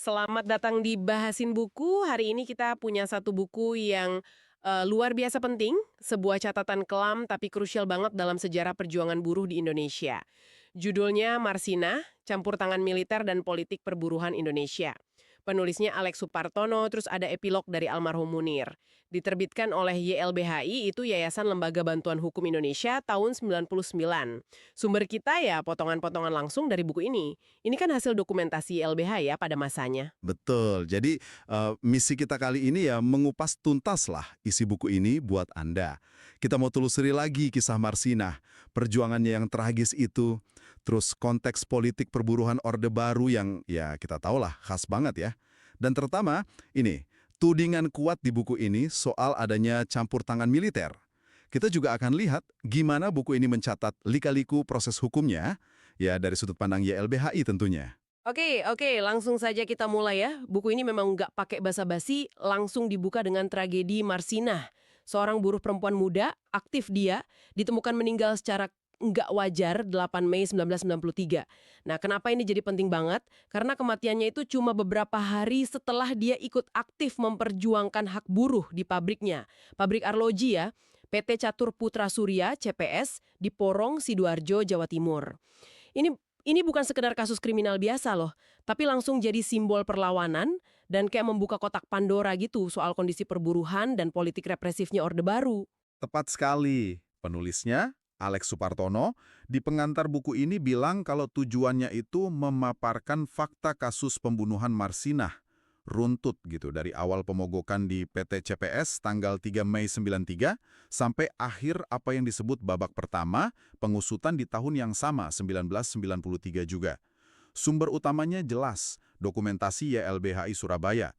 Selamat datang di Bahasin Buku. Hari ini kita punya satu buku yang luar biasa penting, sebuah catatan kelam tapi krusial banget dalam sejarah perjuangan buruh di Indonesia. Judulnya Marsinah, Campur Tangan Militer dan Politik Perburuhan Indonesia. Penulisnya Alex Supartono, terus ada epilog dari almarhum Munir. Diterbitkan oleh YLBHI, itu Yayasan Lembaga Bantuan Hukum Indonesia tahun 99. Sumber kita ya potongan-potongan langsung dari buku ini. Ini kan hasil dokumentasi YLBH ya pada masanya. Betul. Jadi misi kita kali ini ya mengupas tuntas lah isi buku ini buat Anda. Kita mau telusuri lagi kisah Marsinah, perjuangannya yang tragis itu, terus konteks politik perburuhan Orde Baru yang ya kita tahu lah khas banget ya. Dan terutama ini, tudingan kuat di buku ini soal adanya campur tangan militer. Kita juga akan lihat gimana buku ini mencatat lika-liku proses hukumnya, ya dari sudut pandang YLBHI tentunya. Oke, langsung saja kita mulai ya. Buku ini memang nggak pakai basa-basi, langsung dibuka dengan tragedi Marsinah. Seorang buruh perempuan muda, aktif dia, ditemukan meninggal secara nggak wajar 8 Mei 1993. Nah, kenapa ini jadi penting banget? Karena kematiannya itu cuma beberapa hari setelah dia ikut aktif memperjuangkan hak buruh di pabriknya. Pabrik arloji ya, PT Catur Putra Surya, CPS, di Porong, Sidoarjo, Jawa Timur. Ini bukan sekedar kasus kriminal biasa loh, tapi langsung jadi simbol perlawanan dan kayak membuka kotak Pandora gitu soal kondisi perburuhan dan politik represifnya Orde Baru. Tepat sekali. Penulisnya, Alex Supartono, di pengantar buku ini bilang kalau tujuannya itu memaparkan fakta kasus pembunuhan Marsinah. Runtut gitu, dari awal pemogokan di PT CPS tanggal 3 Mei 93 sampai akhir apa yang disebut babak pertama, pengusutan di tahun yang sama, 1993 juga. Sumber utamanya jelas, dokumentasi YLBHI Surabaya.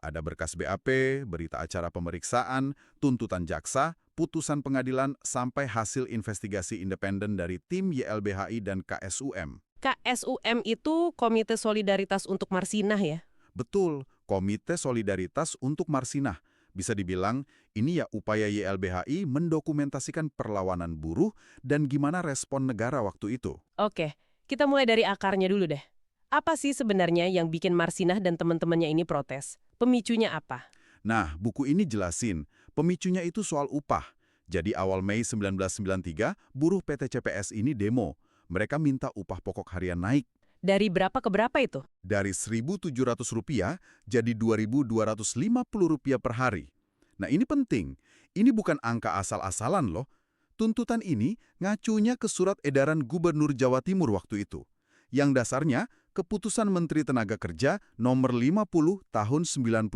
Ada berkas BAP, berita acara pemeriksaan, tuntutan jaksa, putusan pengadilan, sampai hasil investigasi independen dari tim YLBHI dan KSUM. KSUM itu Komite Solidaritas untuk Marsinah ya? Betul, Komite Solidaritas untuk Marsinah. Bisa dibilang, ini ya upaya YLBHI mendokumentasikan perlawanan buruh dan gimana respon negara waktu itu. Oke, kita mulai dari akarnya dulu deh. Apa sih sebenarnya yang bikin Marsinah dan teman-temannya ini protes? Pemicunya apa? Nah, buku ini jelasin, pemicunya itu soal upah. Jadi awal Mei 1993, buruh PT CPS ini demo. Mereka minta upah pokok harian naik. Dari berapa ke berapa itu? Dari Rp1.700 jadi Rp2.250 per hari. Nah ini penting, ini bukan angka asal-asalan loh. Tuntutan ini ngacunya ke surat edaran Gubernur Jawa Timur waktu itu. Yang dasarnya Keputusan Menteri Tenaga Kerja nomor 50 tahun 92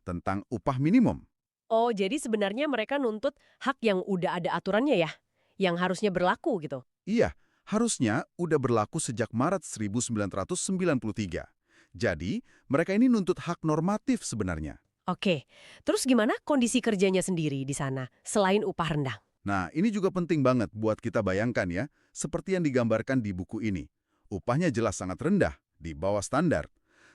tentang upah minimum. Oh, jadi sebenarnya mereka nuntut hak yang udah ada aturannya ya? Yang harusnya berlaku gitu? Iya, harusnya udah berlaku sejak Maret 1993. Jadi, mereka ini nuntut hak normatif sebenarnya. Oke, terus gimana kondisi kerjanya sendiri di sana, selain upah rendah? Nah, ini juga penting banget buat kita bayangkan ya, seperti yang digambarkan di buku ini. Upahnya jelas sangat rendah, di bawah standar.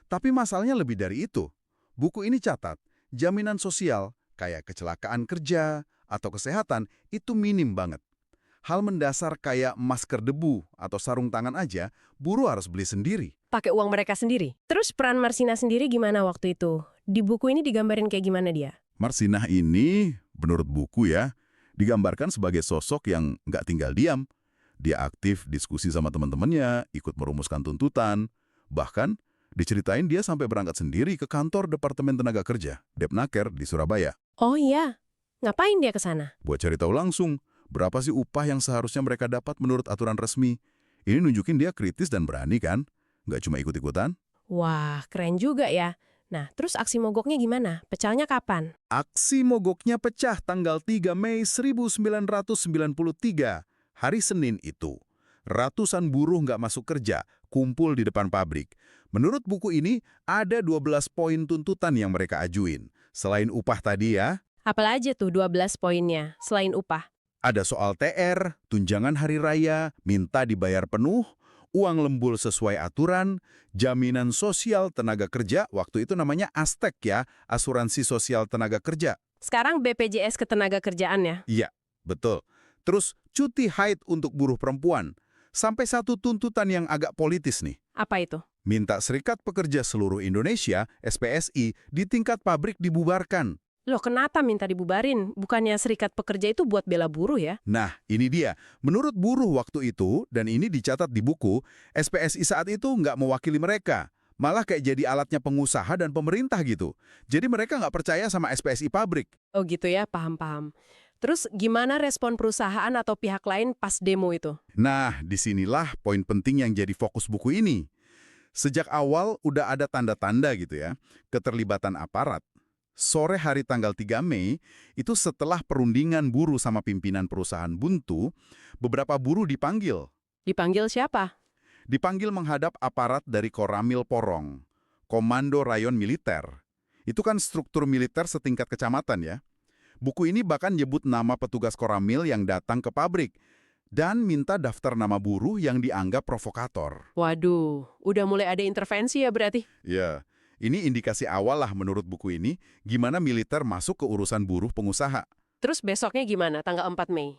Tapi masalahnya lebih dari itu. Buku ini catat, jaminan sosial, kayak kecelakaan kerja atau kesehatan, itu minim banget. Hal mendasar kayak masker debu atau sarung tangan aja, buruh harus beli sendiri. Pakai uang mereka sendiri. Terus peran Marsinah sendiri gimana waktu itu? Di buku ini digambarin kayak gimana dia? Marsinah ini, menurut buku ya, digambarkan sebagai sosok yang nggak tinggal diam. Dia aktif diskusi sama teman-temannya, ikut merumuskan tuntutan. Bahkan, diceritain dia sampai berangkat sendiri ke kantor Departemen Tenaga Kerja, Depnaker di Surabaya. Oh iya, ngapain dia ke sana? Buat cari tahu langsung, berapa sih upah yang seharusnya mereka dapat menurut aturan resmi. Ini nunjukin dia kritis dan berani kan? Nggak cuma ikut-ikutan. Wah, keren juga ya. Nah, terus aksi mogoknya gimana? Pecahnya kapan? Aksi mogoknya pecah tanggal 3 Mei 1993, hari Senin itu. Ratusan buruh nggak masuk kerja, kumpul di depan pabrik. Menurut buku ini, ada 12 poin tuntutan yang mereka ajuin. Selain upah tadi ya, Apalagi tuh 12 poinnya, selain upah? ada soal TR, tunjangan hari raya, minta dibayar penuh, uang lembul sesuai aturan, jaminan sosial tenaga kerja, waktu itu namanya ASTEK ya, Asuransi Sosial Tenaga Kerja. Sekarang BPJS Ketenagakerjaan ya? Iya, betul. Terus cuti haid untuk buruh perempuan. Sampai satu tuntutan yang agak politis nih. Apa itu? minta Serikat Pekerja Seluruh Indonesia, SPSI, di tingkat pabrik dibubarkan. Loh, kenapa minta dibubarin? Bukannya serikat pekerja itu buat bela buruh ya? Nah, ini dia. Menurut buruh waktu itu, dan ini dicatat di buku, SPSI saat itu nggak mewakili mereka. Malah kayak jadi alatnya pengusaha dan pemerintah gitu. Jadi mereka nggak percaya sama SPSI pabrik. Oh gitu ya, paham-paham. Terus gimana respon perusahaan atau pihak lain pas demo itu? Nah, disinilah poin penting yang jadi fokus buku ini. Sejak awal udah ada tanda-tanda gitu ya, keterlibatan aparat. Sore hari tanggal 3 Mei, itu setelah perundingan buruh sama pimpinan perusahaan buntu, beberapa buruh dipanggil. Dipanggil siapa? Dipanggil menghadap aparat dari Koramil Porong, Komando Rayon Militer. Itu kan struktur militer setingkat kecamatan ya. Buku ini bahkan nyebut nama petugas Koramil yang datang ke pabrik dan minta daftar nama buruh yang dianggap provokator. Waduh, udah mulai ada intervensi ya berarti? Ya, ini indikasi awal lah menurut buku ini gimana militer masuk ke urusan buruh pengusaha. Terus besoknya gimana, tanggal 4 Mei?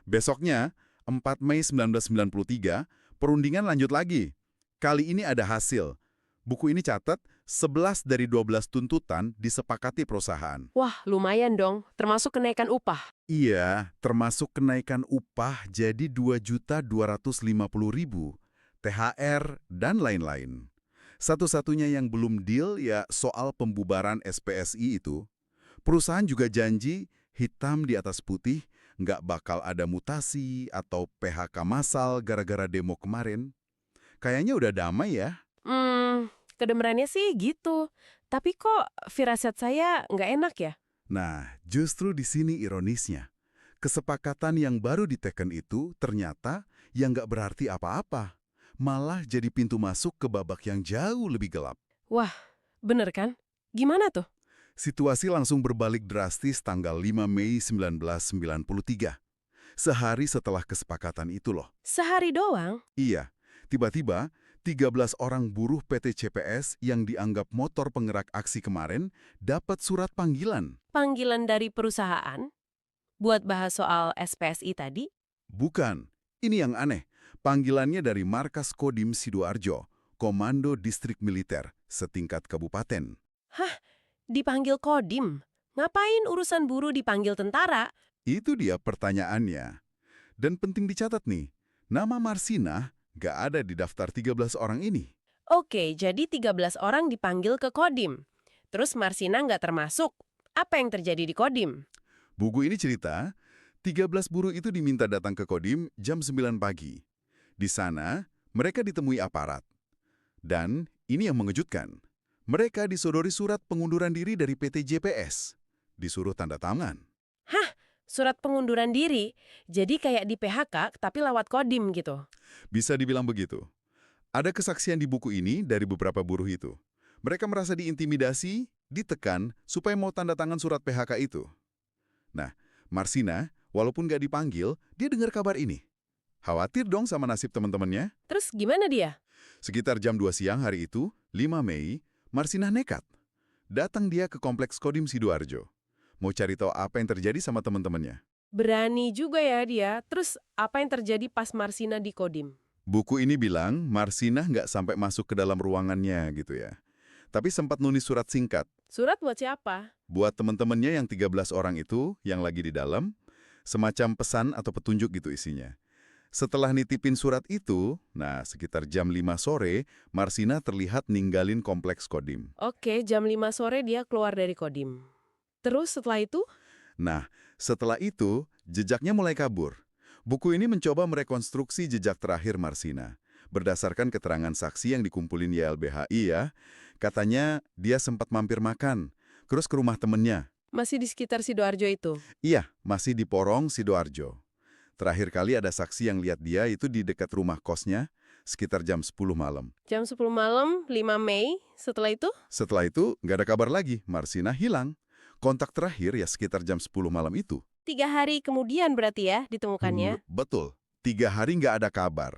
Besoknya, 4 Mei 1993, perundingan lanjut lagi. Kali ini ada hasil. Buku ini catat 11 dari 12 tuntutan disepakati perusahaan. Wah, lumayan dong, termasuk kenaikan upah. Iya, termasuk kenaikan upah jadi 2.250.000, THR, dan lain-lain. Satu-satunya yang belum deal ya soal pembubaran SPSI itu. Perusahaan juga janji hitam di atas putih nggak bakal ada mutasi atau PHK massal gara-gara demo kemarin. Kayaknya udah damai ya. Kedengerannya sih gitu. Tapi kok firasat saya nggak enak ya? Nah, justru di sini ironisnya. Kesepakatan yang baru diteken itu ternyata yang nggak berarti apa-apa. Malah jadi pintu masuk ke babak yang jauh lebih gelap. Wah, bener kan? Gimana tuh? Situasi langsung berbalik drastis tanggal 5 Mei 1993. Sehari setelah kesepakatan itu loh. Sehari doang? Iya, tiba-tiba 13 orang buruh PT CPS yang dianggap motor penggerak aksi kemarin dapat surat panggilan. Panggilan dari perusahaan? Buat bahas soal SPSI tadi? Bukan. Ini yang aneh. Panggilannya dari Markas Kodim Sidoarjo, Komando Distrik Militer, setingkat kabupaten. Hah? Dipanggil Kodim? Ngapain urusan buruh dipanggil tentara? Itu dia pertanyaannya. Dan penting dicatat nih, nama Marsinah nggak ada di daftar 13 orang ini. Oke, jadi 13 orang dipanggil ke Kodim. Terus Marsina nggak termasuk. Apa yang terjadi di Kodim? Buku ini cerita, 13 buruh itu diminta datang ke Kodim jam 9 pagi. Di sana, mereka ditemui aparat. Dan ini yang mengejutkan. Mereka disodori surat pengunduran diri dari PT JPS. Disuruh tanda tangan. Hah? Surat pengunduran diri? Jadi kayak di PHK tapi lewat Kodim gitu? Bisa dibilang begitu. Ada kesaksian di buku ini dari beberapa buruh itu. Mereka merasa diintimidasi, ditekan, supaya mau tanda tangan surat PHK itu. Nah, Marsina, walaupun nggak dipanggil, dia dengar kabar ini. Khawatir dong sama nasib teman-temannya. Terus gimana dia? Sekitar jam 2 siang hari itu, 5 Mei, Marsinah nekat. Datang dia ke kompleks Kodim Sidoarjo. Mau cari tahu apa yang terjadi sama teman-temannya. Berani juga ya dia. Terus apa yang terjadi pas Marsina di Kodim? Buku ini bilang Marsinah nggak sampai masuk ke dalam ruangannya gitu ya. Tapi sempat nulis surat singkat. Surat buat siapa? Buat teman-temannya yang 13 orang itu yang lagi di dalam, semacam pesan atau petunjuk gitu isinya. Setelah nitipin surat itu, nah sekitar jam 5 sore, Marsina terlihat ninggalin kompleks Kodim. Oke, jam 5 sore dia keluar dari Kodim. Terus setelah itu? Nah, setelah itu, jejaknya mulai kabur. Buku ini mencoba merekonstruksi jejak terakhir Marsina. Berdasarkan keterangan saksi yang dikumpulin YLBHI ya, katanya dia sempat mampir makan, terus ke rumah temennya. Masih di sekitar Sidoarjo itu? Iya, masih di Porong, Sidoarjo. Terakhir kali ada saksi yang lihat dia itu di dekat rumah kosnya, sekitar jam 10 malam. Jam 10 malam, 5 Mei, setelah itu? Setelah itu, nggak ada kabar lagi, Marsina hilang. Kontak terakhir ya sekitar jam 10 malam itu. 3 hari kemudian berarti ya ditemukannya? Betul, 3 hari nggak ada kabar.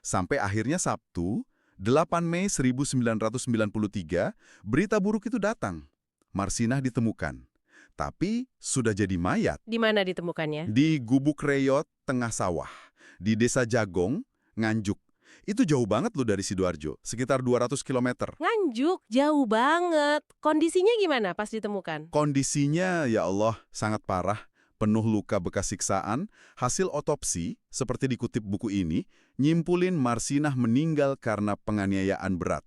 Sampai akhirnya Sabtu, 8 Mei 1993, berita buruk itu datang. Marsinah ditemukan. Tapi sudah jadi mayat. Di mana ditemukannya? Di Gubuk Reyot, tengah sawah. Di Desa Jagong, Nganjuk. Itu jauh banget loh dari Sidoarjo, sekitar 200 kilometer. Nganjuk, jauh banget. Kondisinya gimana pas ditemukan? Kondisinya, ya Allah, sangat parah. Penuh luka bekas siksaan. Hasil otopsi, seperti dikutip buku ini, nyimpulin Marsinah meninggal karena penganiayaan berat.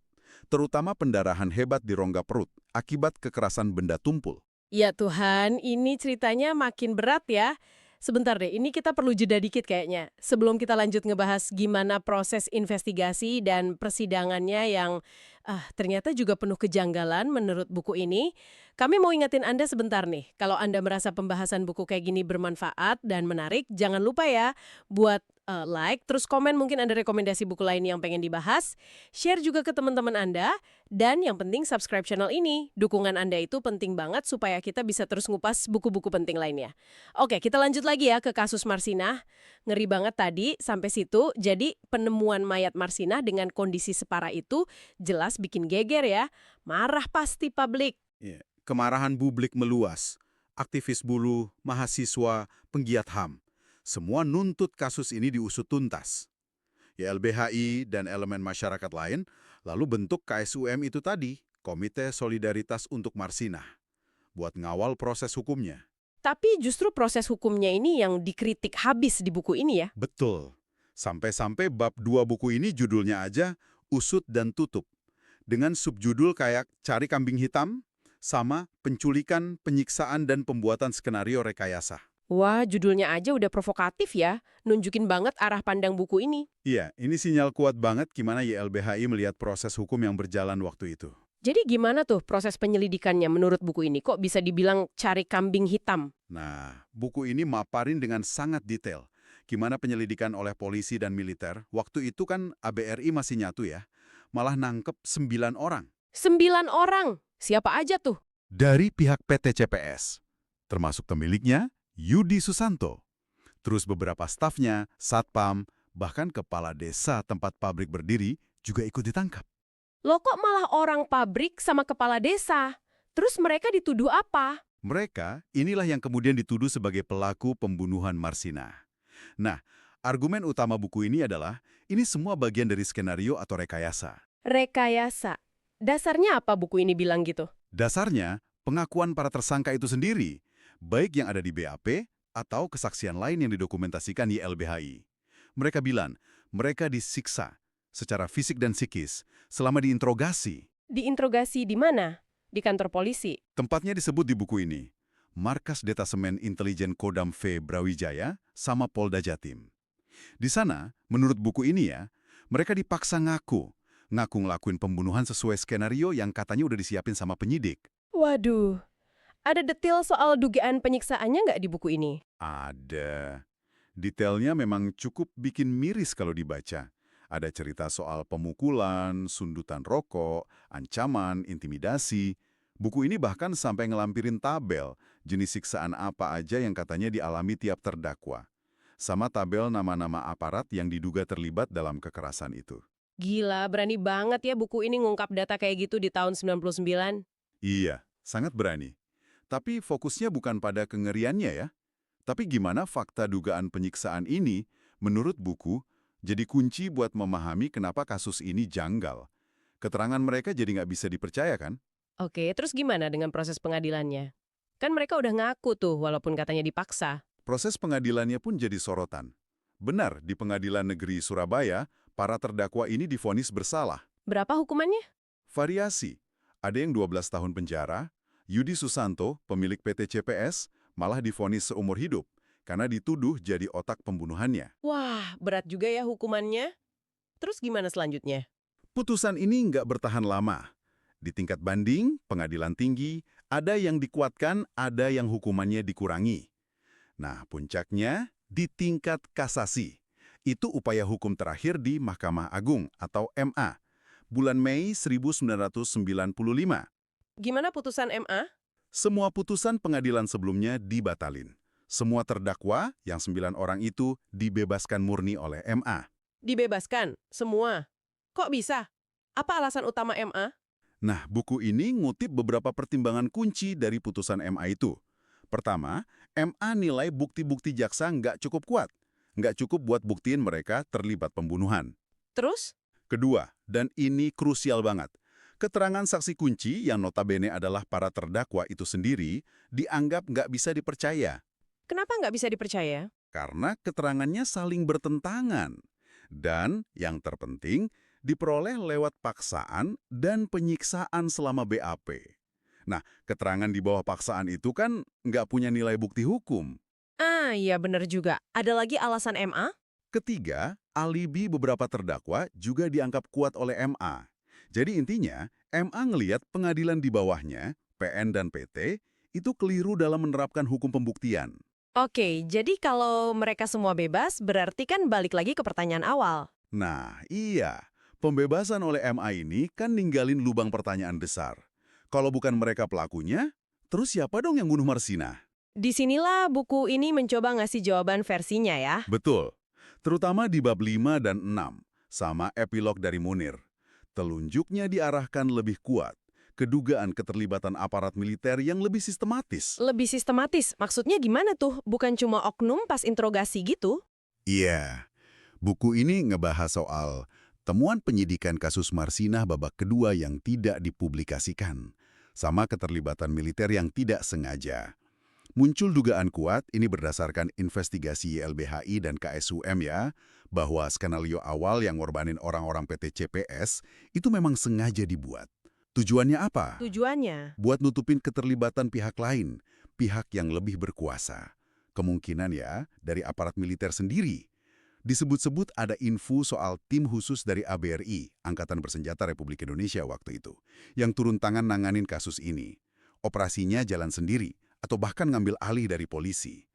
Terutama pendarahan hebat di rongga perut, akibat kekerasan benda tumpul. Ya Tuhan, ini ceritanya makin berat ya. Sebentar deh, ini kita perlu jeda dikit kayaknya. Sebelum kita lanjut ngebahas gimana proses investigasi dan persidangannya yang ternyata juga penuh kejanggalan menurut buku ini, kami mau ingetin Anda sebentar nih. Kalau Anda merasa pembahasan buku kayak gini bermanfaat dan menarik, jangan lupa ya buat like, terus komen mungkin ada rekomendasi buku lain yang pengen dibahas, share juga ke teman-teman Anda, dan yang penting subscribe channel ini. Dukungan Anda itu penting banget supaya kita bisa terus ngupas buku-buku penting lainnya. Oke, kita lanjut lagi ya ke kasus Marsinah. Ngeri banget tadi sampai situ. Jadi penemuan mayat Marsinah dengan kondisi separah itu jelas bikin geger ya. Marah pasti publik. Ya, kemarahan publik meluas. Aktivis buruh, mahasiswa, penggiat HAM. Semua nuntut kasus ini diusut tuntas. YLBHI dan elemen masyarakat lain lalu bentuk KSUM itu tadi, Komite Solidaritas untuk Marsinah, buat ngawal proses hukumnya. Tapi justru proses hukumnya ini yang dikritik habis di buku ini ya. Betul. Sampai-sampai bab 2 buku ini judulnya aja Usut dan Tutup. Dengan subjudul kayak Cari Kambing Hitam, sama Penculikan, Penyiksaan, dan Pembuatan Skenario Rekayasa. Wah, judulnya aja udah provokatif ya. Nunjukin banget arah pandang buku ini. Iya, ini sinyal kuat banget gimana YLBHI melihat proses hukum yang berjalan waktu itu. Jadi gimana tuh proses penyelidikannya menurut buku ini? Kok bisa dibilang cari kambing hitam? Nah, buku ini maparin dengan sangat detail gimana penyelidikan oleh polisi dan militer. Waktu itu kan ABRI masih nyatu ya, malah nangkep 9 orang. 9 orang. Siapa aja tuh? Dari pihak PT CPS, termasuk pemiliknya, Yudi Susanto. Terus beberapa stafnya, satpam, bahkan kepala desa tempat pabrik berdiri juga ikut ditangkap. Loh kok malah orang pabrik sama kepala desa? Terus mereka dituduh apa? Mereka, inilah yang kemudian dituduh sebagai pelaku pembunuhan Marsinah. Nah, argumen utama buku ini adalah, ini semua bagian dari skenario atau rekayasa. Rekayasa. Dasarnya apa buku ini bilang gitu? Dasarnya, pengakuan para tersangka itu sendiri, baik yang ada di BAP atau kesaksian lain yang didokumentasikan YLBHI. Mereka bilang, mereka disiksa secara fisik dan psikis selama diinterogasi. Diinterogasi di mana? Di kantor polisi? Tempatnya disebut di buku ini, Markas Detasemen Intelijen Kodam V Brawijaya sama Polda Jatim. Di sana, menurut buku ini ya, mereka dipaksa ngaku ngelakuin pembunuhan sesuai skenario yang katanya udah disiapin sama penyidik. Waduh, ada detail soal dugaan penyiksaannya nggak di buku ini? Ada. Detailnya memang cukup bikin miris kalau dibaca. Ada cerita soal pemukulan, sundutan rokok, ancaman, intimidasi. Buku ini bahkan sampai ngelampirin tabel jenis siksaan apa aja yang katanya dialami tiap terdakwa. Sama tabel nama-nama aparat yang diduga terlibat dalam kekerasan itu. Gila, berani banget ya buku ini ngungkap data kayak gitu di tahun 99. Iya, sangat berani. Tapi fokusnya bukan pada kengeriannya ya. Tapi gimana fakta dugaan penyiksaan ini, menurut buku, jadi kunci buat memahami kenapa kasus ini janggal. Keterangan mereka jadi nggak bisa dipercaya kan? Oke, terus gimana dengan proses pengadilannya? Kan mereka udah ngaku tuh walaupun katanya dipaksa. Proses pengadilannya pun jadi sorotan. Benar, di Pengadilan Negeri Surabaya, para terdakwa ini divonis bersalah. Berapa hukumannya? Variasi. Ada yang 12 tahun penjara, Yudi Susanto, pemilik PT CPS, malah divonis seumur hidup karena dituduh jadi otak pembunuhannya. Wah, berat juga ya hukumannya. Terus gimana selanjutnya? Putusan ini nggak bertahan lama. Di tingkat banding, pengadilan tinggi, ada yang dikuatkan, ada yang hukumannya dikurangi. Nah, puncaknya di tingkat kasasi. Itu upaya hukum terakhir di Mahkamah Agung atau MA. Bulan Mei 1995. Gimana putusan MA? Semua putusan pengadilan sebelumnya dibatalin. Semua terdakwa yang 9 orang itu dibebaskan murni oleh MA. Dibebaskan? Semua? Kok bisa? Apa alasan utama MA? Nah, buku ini ngutip beberapa pertimbangan kunci dari putusan MA itu. Pertama, MA nilai bukti-bukti jaksa nggak cukup kuat. Nggak cukup buat buktiin mereka terlibat pembunuhan. Terus? Kedua, dan ini krusial banget, keterangan saksi kunci yang notabene adalah para terdakwa itu sendiri dianggap nggak bisa dipercaya Kenapa nggak bisa dipercaya? karena keterangannya saling bertentangan. Dan yang terpenting, diperoleh lewat paksaan dan penyiksaan selama BAP. Nah, keterangan di bawah paksaan itu kan nggak punya nilai bukti hukum. Ah, iya bener juga. Ada lagi alasan MA? Ketiga, alibi beberapa terdakwa juga dianggap kuat oleh MA. Jadi intinya, MA ngelihat pengadilan di bawahnya, PN dan PT, itu keliru dalam menerapkan hukum pembuktian. Oke, jadi kalau mereka semua bebas, berarti kan balik lagi ke pertanyaan awal. Nah, iya. Pembebasan oleh MA ini kan ninggalin lubang pertanyaan besar. Kalau bukan mereka pelakunya, terus siapa dong yang bunuh Marsina? Disinilah buku ini mencoba ngasih jawaban versinya ya. Betul. Terutama di bab 5 dan 6, sama epilog dari Munir. Telunjuknya diarahkan lebih kuat ke dugaan keterlibatan aparat militer yang lebih sistematis. Lebih sistematis, maksudnya gimana tuh? Bukan cuma oknum pas interogasi gitu? Iya, buku ini ngebahas soal temuan penyidikan kasus Marsinah babak kedua yang tidak dipublikasikan, sama keterlibatan militer yang tidak sengaja. Muncul dugaan kuat, ini berdasarkan investigasi YLBHI dan KSUM ya, bahwa skenario awal yang ngorbanin orang-orang PT CPS itu memang sengaja dibuat. Tujuannya apa? Tujuannya? Buat nutupin keterlibatan pihak lain, pihak yang lebih berkuasa. Kemungkinan ya, dari aparat militer sendiri. Disebut-sebut ada info soal tim khusus dari ABRI, Angkatan Bersenjata Republik Indonesia waktu itu, yang turun tangan nanganin kasus ini. Operasinya jalan sendiri, atau bahkan ngambil alih dari polisi.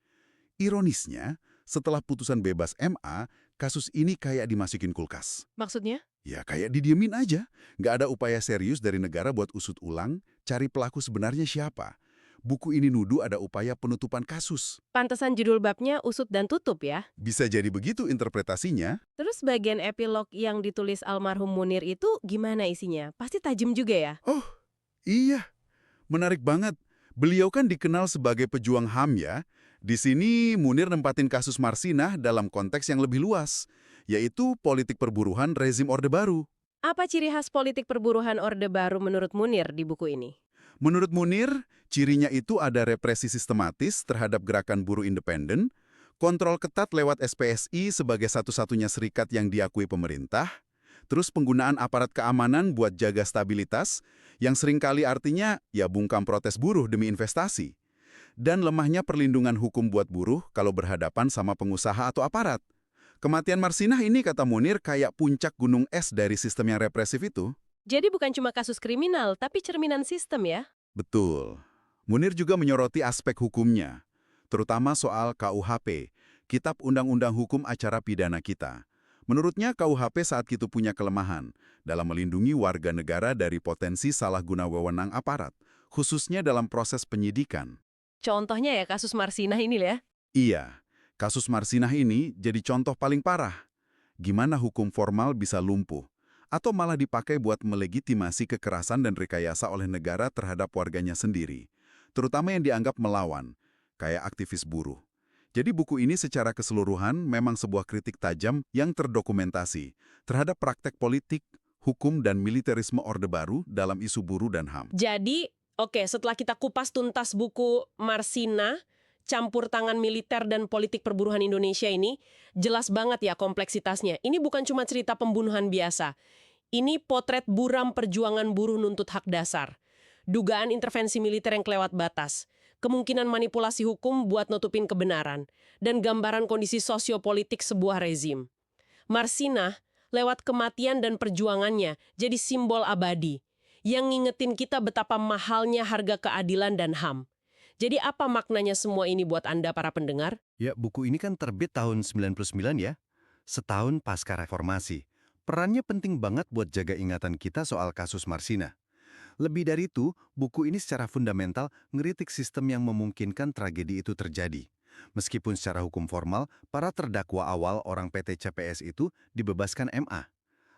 Ironisnya, setelah putusan bebas MA, kasus ini kayak dimasukin kulkas. Maksudnya? Ya kayak didiemin aja, nggak ada upaya serius dari negara buat usut ulang, cari pelaku sebenarnya siapa. Buku ini nuduh ada upaya penutupan kasus. Pantesan judul babnya usut dan tutup ya. Bisa jadi begitu interpretasinya. Terus bagian epilog yang ditulis almarhum Munir itu gimana isinya? Pasti tajam juga ya? Oh, iya. Menarik banget. Beliau kan dikenal sebagai pejuang HAM ya. Di sini Munir nempatin kasus Marsinah dalam konteks yang lebih luas, yaitu politik perburuhan rezim Orde Baru. Apa ciri khas politik perburuhan Orde Baru menurut Munir di buku ini? Menurut Munir, cirinya itu ada represi sistematis terhadap gerakan buruh independen, kontrol ketat lewat SPSI sebagai satu-satunya serikat yang diakui pemerintah, terus penggunaan aparat keamanan buat jaga stabilitas, yang seringkali artinya ya bungkam protes buruh demi investasi. Dan lemahnya perlindungan hukum buat buruh kalau berhadapan sama pengusaha atau aparat. Kematian Marsinah ini, kata Munir, kayak puncak gunung es dari sistem yang represif itu. Jadi bukan cuma kasus kriminal, tapi cerminan sistem ya? Betul. Munir juga menyoroti aspek hukumnya, terutama soal KUHP, Kitab Undang-Undang Hukum Acara Pidana kita. Menurutnya KUHP saat itu punya kelemahan dalam melindungi warga negara dari potensi salah guna wewenang aparat, khususnya dalam proses penyidikan. Contohnya ya kasus Marsinah ini ya. Iya, kasus Marsinah ini jadi contoh paling parah. Gimana hukum formal bisa lumpuh, atau malah dipakai buat melegitimasi kekerasan dan rekayasa oleh negara terhadap warganya sendiri, terutama yang dianggap melawan, kayak aktivis buruh. Jadi buku ini secara keseluruhan memang sebuah kritik tajam yang terdokumentasi terhadap praktek politik, hukum, dan militerisme Orde Baru dalam isu buruh dan HAM. Jadi, oke, setelah kita kupas tuntas buku Marsinah, campur tangan militer dan politik perburuhan Indonesia ini, jelas banget ya kompleksitasnya. Ini bukan cuma cerita pembunuhan biasa. Ini potret buram perjuangan buruh nuntut hak dasar. Dugaan intervensi militer yang kelewat batas. Kemungkinan manipulasi hukum buat nutupin kebenaran. Dan gambaran kondisi sosiopolitik sebuah rezim. Marsinah, lewat kematian dan perjuangannya, jadi simbol abadi. Yang ngingetin kita betapa mahalnya harga keadilan dan HAM. Jadi apa maknanya semua ini buat Anda para pendengar? Ya, buku ini kan terbit tahun 99 ya, setahun pasca reformasi. Perannya penting banget buat jaga ingatan kita soal kasus Marsinah. Lebih dari itu, buku ini secara fundamental ngeritik sistem yang memungkinkan tragedi itu terjadi. Meskipun secara hukum formal, para terdakwa awal orang PT CPS itu dibebaskan MA.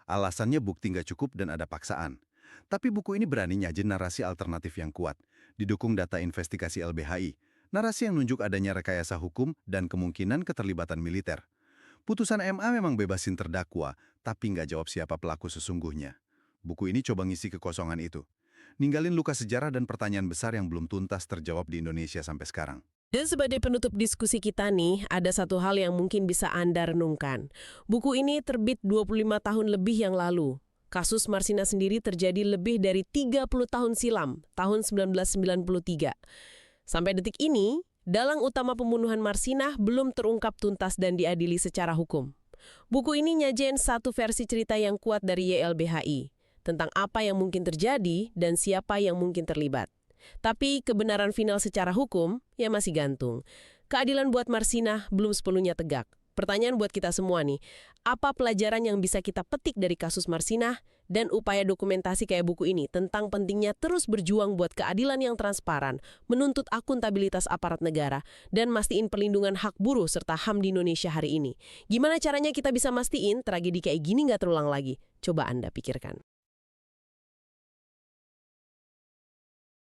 Alasannya bukti nggak cukup dan ada paksaan. Tapi buku ini berani nyajin narasi alternatif yang kuat, didukung data investigasi LBHI, narasi yang nunjuk adanya rekayasa hukum dan kemungkinan keterlibatan militer. Putusan MA memang bebasin terdakwa, tapi nggak jawab siapa pelaku sesungguhnya. Buku ini coba ngisi kekosongan itu. Ninggalin luka sejarah dan pertanyaan besar yang belum tuntas terjawab di Indonesia sampai sekarang. Dan sebagai penutup diskusi kita nih, ada satu hal yang mungkin bisa Anda renungkan. Buku ini terbit 25 tahun lebih yang lalu. Kasus Marsina sendiri terjadi lebih dari 30 tahun silam, tahun 1993. Sampai detik ini, dalang utama pembunuhan Marsina belum terungkap tuntas dan diadili secara hukum. Buku ini nyajain satu versi cerita yang kuat dari YLBHI, tentang apa yang mungkin terjadi dan siapa yang mungkin terlibat. Tapi kebenaran final secara hukum ya masih gantung. Keadilan buat Marsina belum sepenuhnya tegak. Pertanyaan buat kita semua nih, apa pelajaran yang bisa kita petik dari kasus Marsina dan upaya dokumentasi kayak buku ini tentang pentingnya terus berjuang buat keadilan yang transparan, menuntut akuntabilitas aparat negara, dan mastiin perlindungan hak buruh serta HAM di Indonesia hari ini. Gimana caranya kita bisa mastiin tragedi kayak gini nggak terulang lagi? Coba Anda pikirkan.